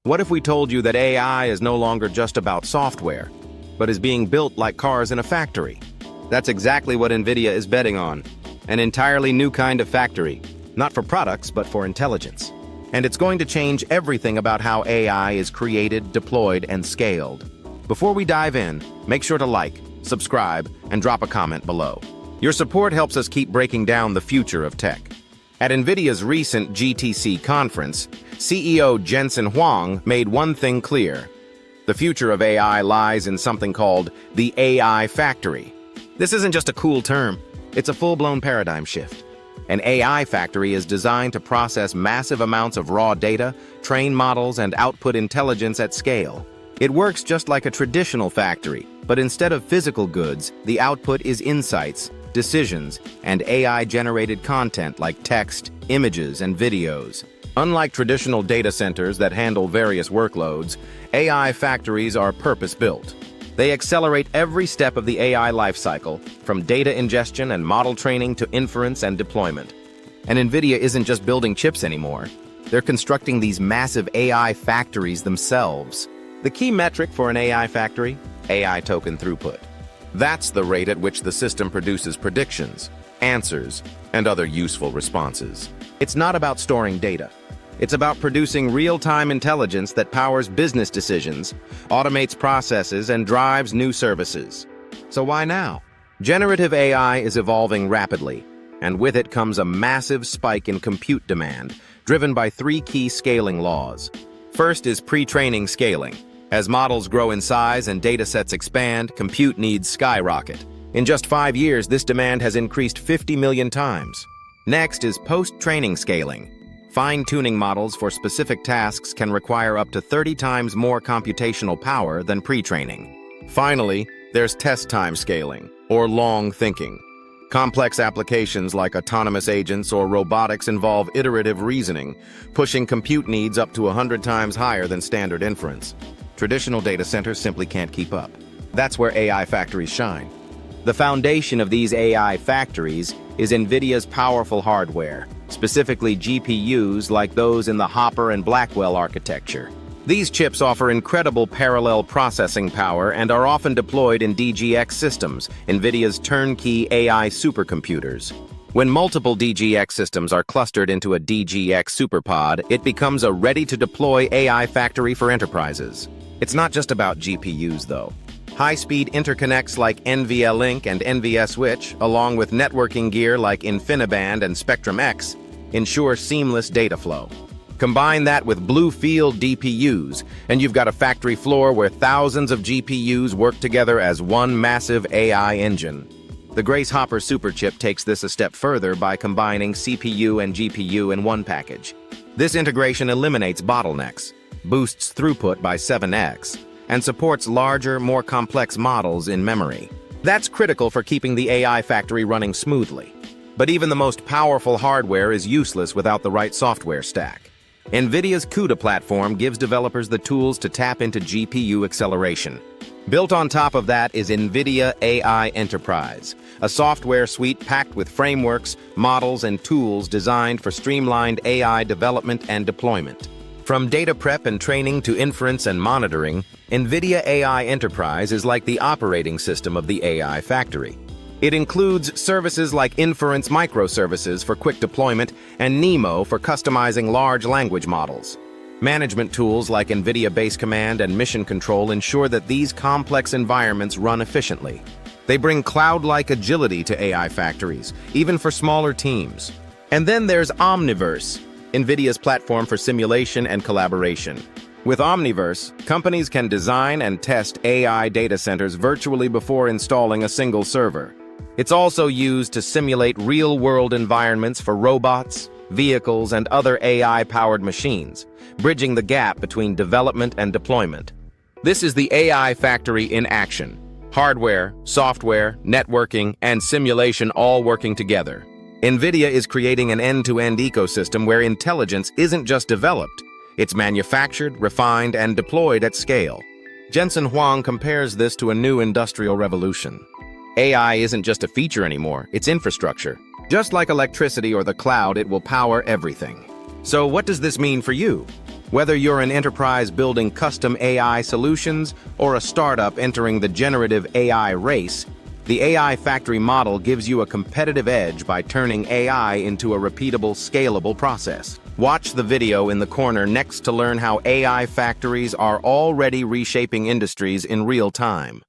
What if we told you that AI is no longer just about software, but is being built like cars in a factory? That's exactly what Nvidia is betting on. An entirely new kind of factory, not for products, but for intelligence. And it's going to change everything about how AI is created, deployed, and scaled. Before we dive in, make sure to like, subscribe, and drop a comment below. Your support helps us keep breaking down the future of tech. At Nvidia's recent GTC conference, CEO Jensen Huang made one thing clear. The future of AI lies in something called the AI factory. This isn't just a cool term, it's a full-blown paradigm shift. An AI factory is designed to process massive amounts of raw data, train models, and output intelligence at scale. It works just like a traditional factory, but instead of physical goods, the output is insights, decisions, and AI-generated content like text, images, and videos. Unlike traditional data centers that handle various workloads, AI factories are purpose-built. They accelerate every step of the AI lifecycle, from data ingestion and model training to inference and deployment. And Nvidia isn't just building chips anymore. They're constructing these massive AI factories themselves. The key metric for an AI factory? AI token throughput. That's the rate at which the system produces predictions, answers, and other useful responses. It's not about storing data. It's about producing real-time intelligence that powers business decisions, automates processes, and drives new services. So why now? Generative AI is evolving rapidly, and with it comes a massive spike in compute demand, driven by three key scaling laws. First is pre-training scaling. As models grow in size and datasets expand, compute needs skyrocket. In just 5 years, this demand has increased 50 million times. Next is post-training scaling. Fine-tuning models for specific tasks can require up to 30 times more computational power than pre-training. Finally, there's test time scaling, or long thinking. Complex applications like autonomous agents or robotics involve iterative reasoning, pushing compute needs up to 100 times higher than standard inference. Traditional data centers simply can't keep up. That's where AI factories shine. The foundation of these AI factories is Nvidia's powerful hardware, specifically GPUs like those in the Hopper and Blackwell architecture. These chips offer incredible parallel processing power and are often deployed in DGX systems, Nvidia's turnkey AI supercomputers. When multiple DGX systems are clustered into a DGX superpod, it becomes a ready-to-deploy AI factory for enterprises. It's not just about GPUs, though. High-speed interconnects like NVLink and NVSwitch, along with networking gear like InfiniBand and Spectrum-X, ensure seamless data flow. Combine that with Blue-field DPUs, and you've got a factory floor where thousands of GPUs work together as one massive AI engine. The Grace Hopper superchip takes this a step further by combining CPU and GPU in one package. This integration eliminates bottlenecks, boosts throughput by 7x, and supports larger, more complex models in memory. That's critical for keeping the AI factory running smoothly. But even the most powerful hardware is useless without the right software stack. Nvidia's CUDA platform gives developers the tools to tap into GPU acceleration. Built on top of that is Nvidia AI Enterprise, a software suite packed with frameworks, models, and tools designed for streamlined AI development and deployment. From data prep and training to inference and monitoring, Nvidia AI Enterprise is like the operating system of the AI factory. It includes services like Inference Microservices for quick deployment and NeMo for customizing large language models. Management tools like Nvidia Base Command and Mission Control ensure that these complex environments run efficiently. They bring cloud-like agility to AI factories, even for smaller teams. And then there's Omniverse, Nvidia's platform for simulation and collaboration. With Omniverse, companies can design and test AI data centers virtually before installing a single server. It's also used to simulate real-world environments for robots, vehicles, and other AI-powered machines, bridging the gap between development and deployment. This is the AI factory in action. Hardware, software, networking, and simulation all working together. Nvidia is creating an end-to-end ecosystem where intelligence isn't just developed, it's manufactured, refined, and deployed at scale. Jensen Huang compares this to a new industrial revolution. AI isn't just a feature anymore, it's infrastructure. Just like electricity or the cloud, it will power everything. So what does this mean for you? Whether you're an enterprise building custom AI solutions or a startup entering the generative AI race, the AI factory model gives you a competitive edge by turning AI into a repeatable, scalable process. Watch the video in the corner next to learn how AI factories are already reshaping industries in real time.